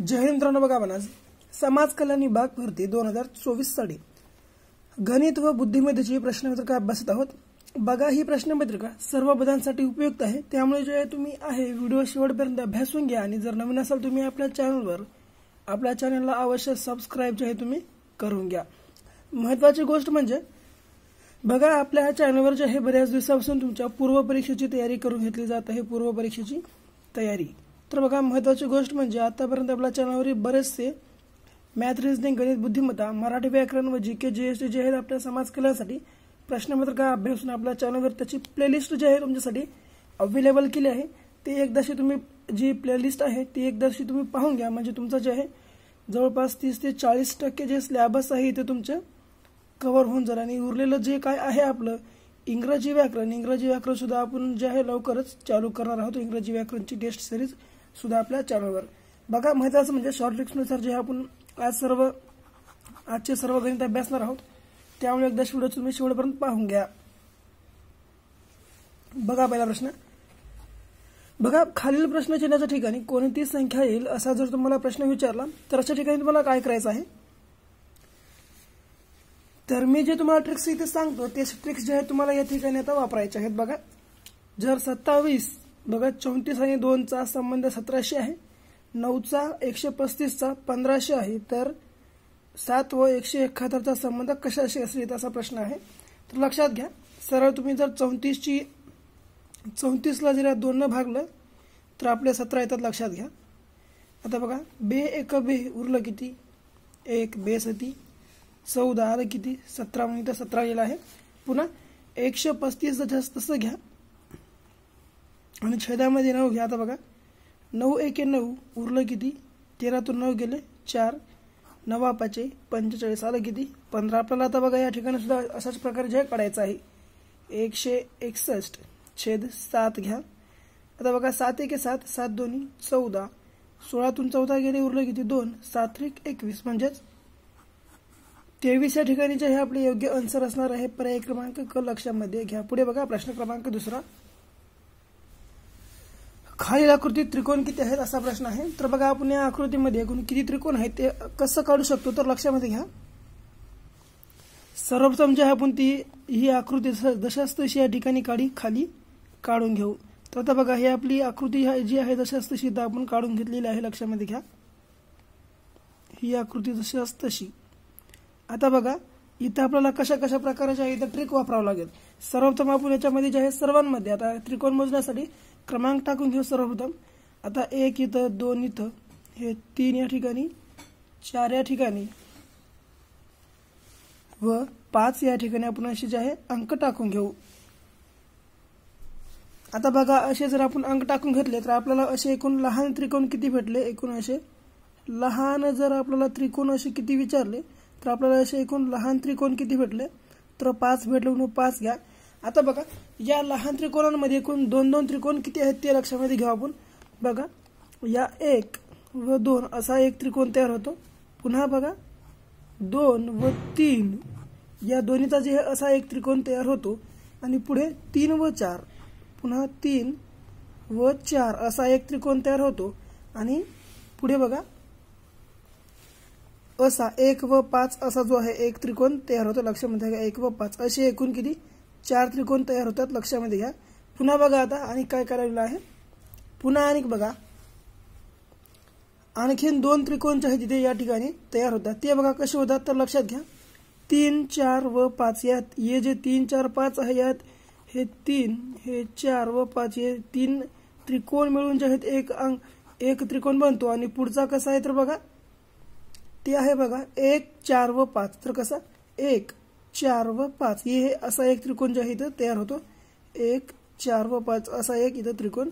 जय हिंद मित्रांनो, बघा आपण आज समाज कल्याण विभाग भरती 2024 साठी गणित व बुद्धिमत्तेची प्रश्नपत्रिका अभ्यासत आहोत। बघा, ही प्रश्नपत्रिका सर्व पदांसाठी उपयुक्त आहे, त्यामुळे जे तुम्ही आहे व्हिडिओ शेवटपर्यंत अभ्यासून घ्या आणि जर नवीन असाल तुम्ही आपल्या चॅनलला अवश्य सबस्क्राइब जे आहे तुम्ही करून घ्या। महत्त्वाची गोष्ट म्हणजे बघा, आपल्या चॅनलवर जे आहे बऱ्याच दिवसापासून तुमच्या पूर्व परीक्षेची तयारी करून घेतली जात आहे। पूर्व परीक्षेची तयारी तर बघा, महत्त्वाची गोष्ट म्हणजे आतापर्यंत आपल्या चॅनलवर बरेचसे मॅथ, रिजनिंग, गणित, बुद्धिमत्ता, मराठी व्याकरण व जीके जीएसटी जे आहेत आपल्या समाज कल्याणासाठी प्रश्नपत्रिका अभ्यासून आपल्या चॅनलवर त्याची प्लेलिस्ट जी आहे तुमच्यासाठी अवेलेबल केली आहे। ते एकदाशी तुम्ही जी प्लेलिस्ट आहे ती एकदाशी तुम्ही पाहून घ्या, म्हणजे तुमचं जे आहे जवळपास 30 ते 40% जे सिलेबस आहे ते तुमचं कव्हर होऊन जाईल आणि उरलेलं जे काय आहे आपलं इंग्रजी व्याकरण सुद्धा आपण जे आहे लवकरच चालू करणार आहोत। इंग्रजी व्याकरणची टेस्ट सिरीज सुद्धा आपल्या चॅनलवर। बघा, महत्त्वाचं म्हणजे शॉर्ट ट्रिक्सनुसार जे आपण आजचे सर्व गणित अभ्यासणार आहोत, त्यामुळे एकदा व्हिडिओ तुम्ही शेवटपर्यंत पाहून घ्या। बघा, पहिला प्रश्न बघा, खालील प्रश्न चिन्हाच्या ठिकाणी कोणती संख्या येईल असा जर तुम्हाला प्रश्न विचारला तर अशा ठिकाणी तुम्हाला काय करायचं आहे। तर मी जे तुम्हाला ट्रिक्स इथे सांगतो ते ट्रिक्स जे आहेत तुम्हाला या ठिकाणी आता वापरायचे आहेत। बघा, जर 27 बघा 34 आणि 2 चा संबंध 1700 आहे, 9 चा 135 चा 1500 आहे, तर 7 व 171 चा संबंध कशाशी असेल असा प्रश्न आहे। तर लक्षात घ्या, सरळ तुम्ही जर 34 ला जर 2 ने भागलं तर आपले 17 येतात, लक्षात घ्या। आता बघा, बे एक बे उरलं किती 1, बे 7 14 आलं किती 17, म्हणजे तर 17 गेला आहे। पुन्हा 135 जास्त तसं घ्या आणि छेदामध्ये 9 घ्या। आता बघा, 9 1 9 उरलं किती 13 तून 9 गेले 4, 9 5 45 आलं किती 15। आपल्याला आता बघा या ठिकाणी सुद्धा अशाच प्रकारे जे काढायचं आहे 161 छेद 7 घ्या। आता बघा 7 1 7 7 2 14, 16 तून 14 गेले उरलं किती 2, 7 3 21 म्हणजेच 23 या ठिकाणी जे हे आपले योग्य आन्सर असणार आहे। पर्याय क्रमांक क लक्षामध्ये घ्या। पुढे बघा, प्रश्न क्रमांक 2 खालील आकृतीत त्रिकोण किती आहेत असा प्रश्न आहे। तर बघा, आपण या आकृतीमध्ये एकूण किती त्रिकोण आहेत ते कसं काढू शकतो तर लक्षामध्ये घ्या। सर्वप्रथम जे आपण ही आकृती जशास तशी या ठिकाणी खाली काढून घेऊ। तर आता बघा, ही आपली आकृती जी आहे जशास तशी आपण काढून घेतलेली आहे, लक्षामध्ये घ्या। ही आकृती जशास तशी। आता बघा, इथं आपल्याला कशा प्रकारच्या इथं ट्रिक वापरावं लागेल। सर्वप्रथम आपण याच्यामध्ये जे आहे सर्वांमध्ये आता त्रिकोण मोजण्यासाठी क्रमांक टाकून घेऊ सर्वप्रथम। आता 1 इथं, 2 इथं, हे 3 या ठिकाणी, 4 या ठिकाणी व 5 या ठिकाणी आपण असे जे आहे अंक टाकून घेऊ। आता बघा, असे जर आपण अंक टाकून घेतले तर आपल्याला असे एकूण लहान त्रिकोण किती भेटले, एकूण असे लहान जर आपल्याला त्रिकोण असे किती विचारले तर आपल्याला असे एकूण लहान त्रिकोण किती भेटले तर 5 भेटले, म्हणून 5 घ्या। आता बघा, या लहान त्रिकोणांमध्ये एकूण 2 त्रिकोण किती आहेत ते लक्षामध्ये घेऊ आपण। बघा, या 1 व 2 असा एक त्रिकोण तयार होतो। पुन्हा बघा, 2 व 3 या दोन्हीचा जे असा एक त्रिकोण तयार होतो आणि पुढे 3 व 4, पुन्हा 3 व 4 असा एक त्रिकोण तयार होतो आणि पुढे बघा असा 1 व 5 असा जो आहे एक त्रिकोण तयार होतो, लक्षामध्ये घ्या। 1 व 5 असे एकूण किती 4 त्रिकोण तयार होतात, लक्षामध्ये घ्या। पुन्हा बघा, आता आणि काय करायला आहे, पुन्हा आणि बघा आणखीन 2 त्रिकोण जे आहे तिथे या ठिकाणी तयार होतात, ते बघा कसे होतात तर लक्षात घ्या। 3 4 व 5 यात हे जे 3 4 5 आहे यात हे 3 हे 4 व 5 हे 3 त्रिकोण मिळून जे आहेत एक त्रिकोण बनतो आणि पुढचा कसा आहे तर बघा ते आहे बघा 1 4 व 5, तर कसा 1 4 व 5 हे असा एक त्रिकोण जे आहे इथं तयार होतो। 1 4 व 5 असा एक इथं त्रिकोण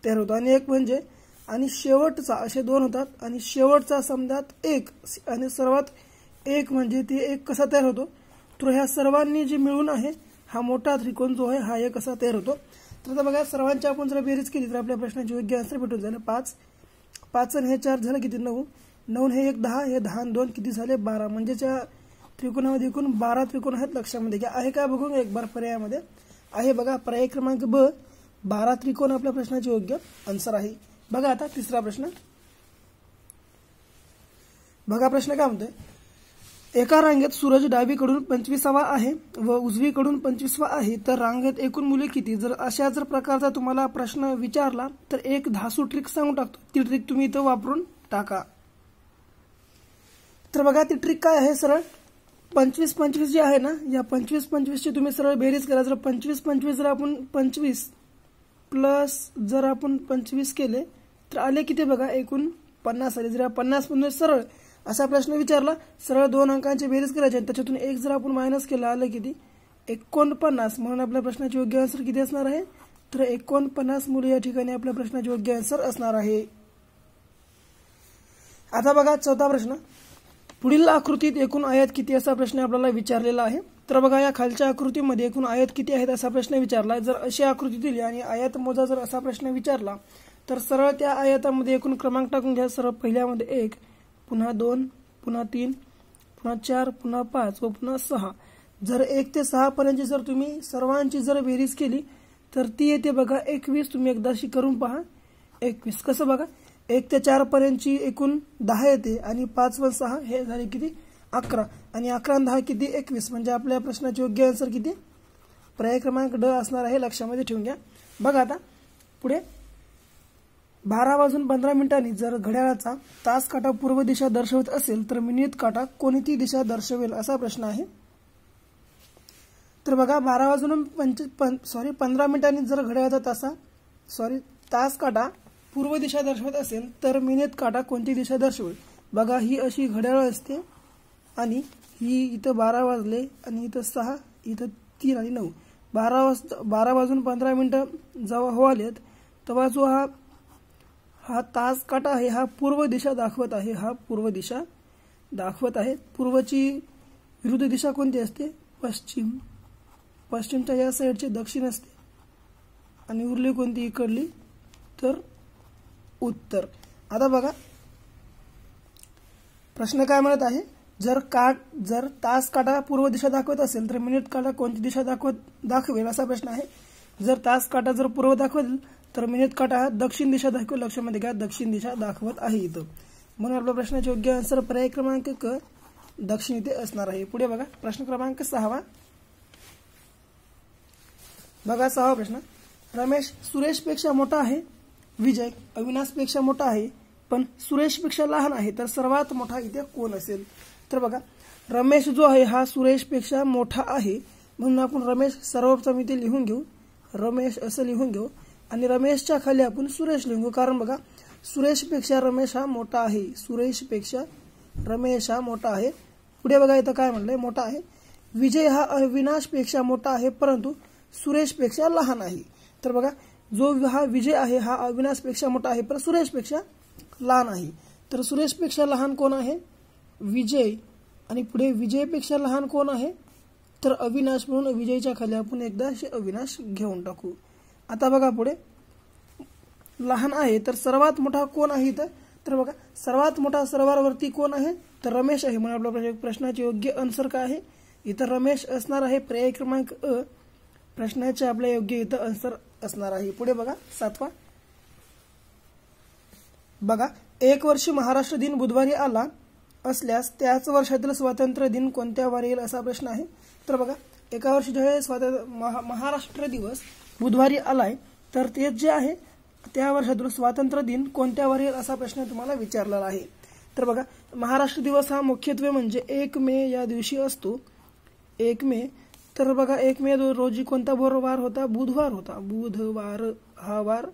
तयार होतो आणि एक म्हणजे आणि शेवटचा असे 2 होतात आणि शेवटचा समजात 1 आणि सर्वात एक म्हणजे ते एक कसा तयार होतो तर ह्या सर्वांनी जे मिळून आहे हा मोठा त्रिकोण जो आहे हा एक कसा तयार होतो। तर आता बघा, सर्वांची आपण जर बेरीज केली तर आपल्या प्रश्नाचे योग्य आन्सर भेटून जाईल। 5 आणि हे 4 झालं किती 9, 9 हे 1 10, हे 10 आणि 2 किती झाले 12, म्हणजे त्या त्रिकोणामध्ये एकूण 12 त्रिकोण आहेत, लक्षामध्ये घ्या। आहे का बघून एक बार पर्यायामध्ये आहे बघा, पर्याय क्रमांक ब 12 त्रिकोण आपल्या प्रश्नाचे योग्य आन्सर आहे। बघा, आता तिसरा प्रश्न बघा प्रश्न काय म्हणतोय, एका रांगेत सूरज डावीकडून 25वा आहे व उजवीकडून 25वा आहे, तर रांगेत एकूण मूल्य किती? जर अशा प्रकारचा तुम्हाला प्रश्न विचारला तर एक धासू ट्रिक सांगून टाकतो, ती ट्रिक तुम्ही इथं वापरून टाका. तर बघा ती ट्रिक काय आहे, सरळ 25-25 जी आहे ना, या 25-25 ची तुम्ही सरळ बेरीज करा. जर 25-25 जर आपण 25 प्लस जर आपण 25 केले तर आले किती बघा, एकूण 50 आले. जर 50 सरळ असा प्रश्न विचारला, सरळ 2 अंकांची बेरीज करायची आणि त्याच्यातून एक जर आपण मायनस केला, आलं किती 49. म्हणून आपल्या प्रश्नाचे योग्य आन्सर किती असणार आहे, तर 49 मूल्य या ठिकाणी आपल्या प्रश्नाचे योग्य आन्सर असणार आहे. आता बघा चौथा प्रश्न, पुढील आकृतीत एकूण आयत किती असा प्रश्न आपल्याला विचारलेला आहे. तर बघा या खालच्या आकृतीमध्ये एकूण आयत किती आहेत असा प्रश्न विचारला. जर अशी आकृती दिली आणि आयत मोजा जर असा प्रश्न विचारला तर सरळ त्या आयतामध्ये एकूण क्रमांक टाकून घ्या. सरळ पहिल्यामध्ये 1, पुन्हा 2, पुन्हा 3, पुन्हा 4, पुन्हा 5 व पुन्हा 6. जर 1 ते 6 पर्यंतची जर तुम्ही सर्वांची जर बेरीज केली तर ती येते बघा 21. तुम्ही एकदाशी करून पहा 21. कसं बघा, 1 ते 4 पर्यंतची एकूण 10 येते आणि 5 व 6 हे झाले किती 11 आणि 11 आणि 10 किती 21. म्हणजे आपल्या प्रश्नाचे योग्य आन्सर किती, पर्याय क्रमांक ड असणार आहे. लक्षामध्ये ठेवून घ्या. बघा आता पुढे 12:15 जर घड्याळाचा तास काटा पूर्व दिशा दर्शवत असेल तर मिनिट काटा कोणती दिशा दर्शवेल असा प्रश्न आहे. तर बघा 15 जर घड्याळाचा तास काटा पूर्व दिशा दर्शवत असेल तर मिनिट काटा कोणती दिशा दर्शवेल. बघा ही अशी घड्याळ असते आणि ही इथं 12 वाजले आणि इथं 6, इथं 3 आणि 9. 12:15 जेव्हा हो आलेत तेव्हा जो हा तास काटा आहे हा पूर्व दिशा दाखवत आहे. हा पूर्व दिशा दाखवत आहे. पूर्वची विरुद्ध दिशा कोणती असते, पश्चिम. पश्चिमच्या या साईडची दक्षिण असते आणि उरली कोणती इकडली तर उत्तर. आता बघा प्रश्न काय म्हणत आहे, जर तास काटा पूर्व दिशा दाखवत असेल तर मिनिट काटा कोणती दिशा दाखवेल असा प्रश्न आहे. जर तास काटा जर पूर्व दाखवेल तर मिनिट काटा हा दक्षिण दिशा दाखवेल. लक्षामध्ये घ्या, दक्षिण दिशा दाखवत आहे इथं. म्हणून आपल्या प्रश्नाचे योग्य आन्सर पर्याय क्रमांक क दक्षिण इथे असणार आहे. पुढे बघा प्रश्न क्रमांक 6. बघा 6 प्रश्न, रमेश सुरेशपेक्षा मोठा आहे, विजय अविनाशपेक्षा मोठा आहे पण सुरेशपेक्षा लहान आहे, तर सर्वात मोठा इथे कोण असेल. तर बघा रमेश जो आहे हा सुरेशपेक्षा मोठा आहे म्हणून आपण रमेश सर्वप्रथम इथे लिहून घेऊ, रमेश असं लिहून घेऊ आणि रमेशच्या खाली आपण सुरेश लिहून घेऊ. कारण बघा सुरेशपेक्षा रमेश हा मोठा आहे, सुरेशपेक्षा रमेश हा मोठा आहे. पुढे बघा इथं काय म्हणलंय, मोठा आहे. विजय हा अविनाशपेक्षा मोठा आहे परंतु सुरेशपेक्षा लहान आहे. तर बघा जो हा विजय आहे हा अविनाशपेक्षा मोठा आहे पण सुरेशपेक्षा लहान आहे. तर सुरेशपेक्षा लहान कोण आहे, विजय. आणि पुढे विजयपेक्षा लहान कोण आहे तर अविनाश. म्हणून विजयच्या खाली आपण एकदा अविनाश घेऊन टाकू. आता बघा पुढे लहान आहे तर सर्वात मोठा कोण आहे इथं, तर बघा सर्वात मोठा सर्वांवरती कोण आहे तर रमेश आहे. म्हणून आपल्या प्रश्नाचे योग्य आन्सर काय आहे, इथं रमेश असणार आहे. पर्याय क्रमांक अ प्रश्नाचे आपल्या योग्य इथं आन्सर असणार आहे. पुढे बघा 7. बघा 1 वर्षी महाराष्ट्र दिन बुधवारी आला असल्यास त्याच वर्षातील स्वातंत्र्य दिन कोणत्या वारी येईल असा प्रश्न आहे. तर बघा एका वर्षी ज्यावेळेस महाराष्ट्र दिवस बुधवारी आलाय तर तेच जे आहे त्या वर्षातील स्वातंत्र्य दिन कोणत्या वारी येईल असा प्रश्न तुम्हाला विचारलेला आहे. तर बघा महाराष्ट्र दिवस हा मुख्यत्वे म्हणजे 1 मे या दिवशी असतो. 1 मे. तर बघा 1 मे रोजी कोणता वार होता, बुधवार होता. बुधवार हा वार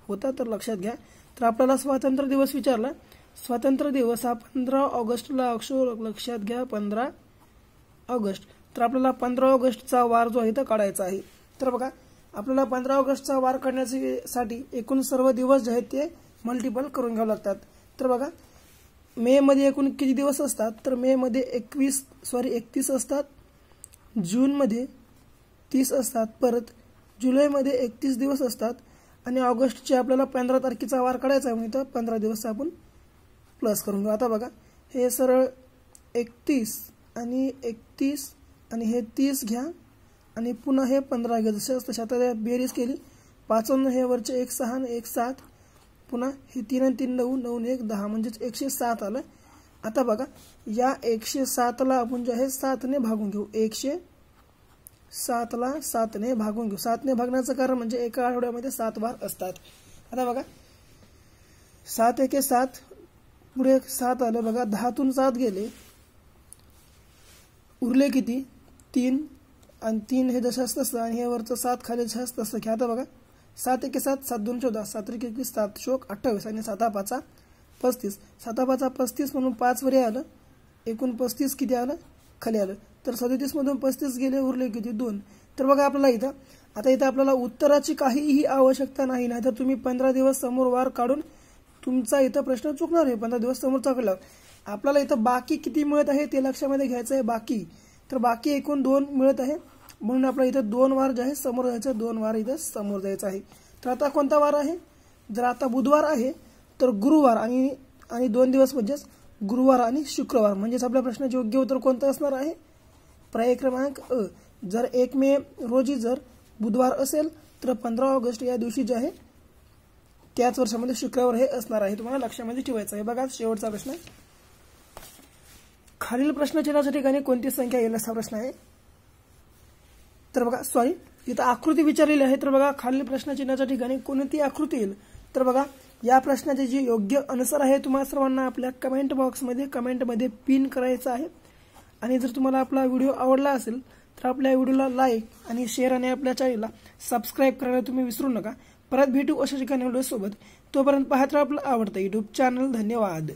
होता. तर लक्षात घ्या. तर आपल्याला स्वातंत्र्य दिवस विचारला, स्वातंत्र्य दिवस हा 15 ऑगस्टला असतो. लक्षात घ्या 15 ऑगस्ट. तर आपल्याला 15 ऑगस्टचा वार जो आहे तो काढायचा आहे. तर बघा आपल्याला 15 ऑगस्टचा वार काढण्यासाठी एकूण सर्व दिवस जे आहेत ते मल्टिपल करून घ्यावे लागतात. तर बघा मे मध्ये एकूण किती दिवस असतात, तर मे मध्ये 31 असतात, जून मध्ये 30 असतात, परत जुलैमध्ये 31 दिवस असतात आणि ऑगस्टचे आपल्याला 15 तारखेचा वार काढायचा आहे म्हणून 15 दिवस आपण प्लस करून घेऊ. आता बघा हे सरळ 31 आणि 31 आणि हे 30 घ्या आणि पुन्हा हे 15 घ्या. जसं तशा आता बेरीज केली 5 हे वरचे 1 6 आणि 1 7, पुन्हा हे 3 आणि 3 9 9 1 10 म्हणजेच 107 आलं. आता बघा या 107 ला आपण जे आहे 7 ने भागून घेऊ. 107 ला 7 ने भागून घेऊ. 7 ने भागण्याचं कारण म्हणजे एका आठवड्यामध्ये 7 वार असतात. आता बघा 7 एके 7 पुढे 7 आलं बघा 10तून 7 गेले उरले किती 3 आणि 3 हे दशांश तसं आणि हे वरचं 7 खाली दशांश तसं घ्या. आता बघा 7 एके 7 7 2 14 7 त्रिक 21 7 चोक 28 आणि 7 5 35 7 5 35 म्हणून 5 वर आलं एकूण 35 किती आलं खाली आलं. तर 37 मधून 35 गेले उरले किती 2. तर बघा आपल्याला इथं आपल्याला उत्तराची काहीही आवश्यकता नाही. नाहीतर तुम्ही 15 दिवस समोर वार काढून तुमचा इथं प्रश्न चुकणार आहे. 15 दिवस समोरचा काढला आपल्याला इथं बाकी किती मिळत आहे ते लक्षामध्ये घ्यायचं आहे. बाकी तर बाकी एकूण 2 मिळत आहे म्हणून आपल्याला इथं 2 वार जे आहे समोर जायचं 2 वार इथं समोर जायचं आहे. तर आता कोणता वार आहे जर आता बुधवार आहे तर गुरुवार आणि 2 दिवस म्हणजेच गुरुवार आणि शुक्रवार म्हणजेच आपल्या प्रश्नाचे योग्य उत्तर कोणतं असणार आहे पर्याय क्रमांक अ. जर 1 मे रोजी जर बुधवार असेल तर 15 ऑगस्ट या दिवशी जे आहे त्याच वर्षामध्ये शुक्रवार हे असणार आहे. तुम्हाला लक्षामध्ये ठेवायचं आहे. बघा शेवटचा प्रश्न खालील प्रश्नचिन्हाच्या ठिकाणी कोणती संख्या येईल असा प्रश्न आहे. तर बघा इथं आकृती विचारलेली आहे. तर बघा खालील प्रश्नचिन्हाच्या ठिकाणी कोणती आकृती येईल. तर बघा या प्रश्नाचे जे योग्य आन्सर आहे तुम्हाला सर्वांना आपल्या कमेंट बॉक्समध्ये पिन करायचं आहे. आणि जर तुम्हाला आपला व्हिडिओ आवडला असेल तर आपल्या व्हिडिओला लाईक आणि शेअर आणि आपल्या चॅनलला सबस्क्राईब करायला तुम्ही विसरू नका. परत भेटू अशा ठिकाणी व्हिडिओ सोबत. तोपर्यंत पाहत राहा आपलं आवडतं YouTube चॅनल. धन्यवाद.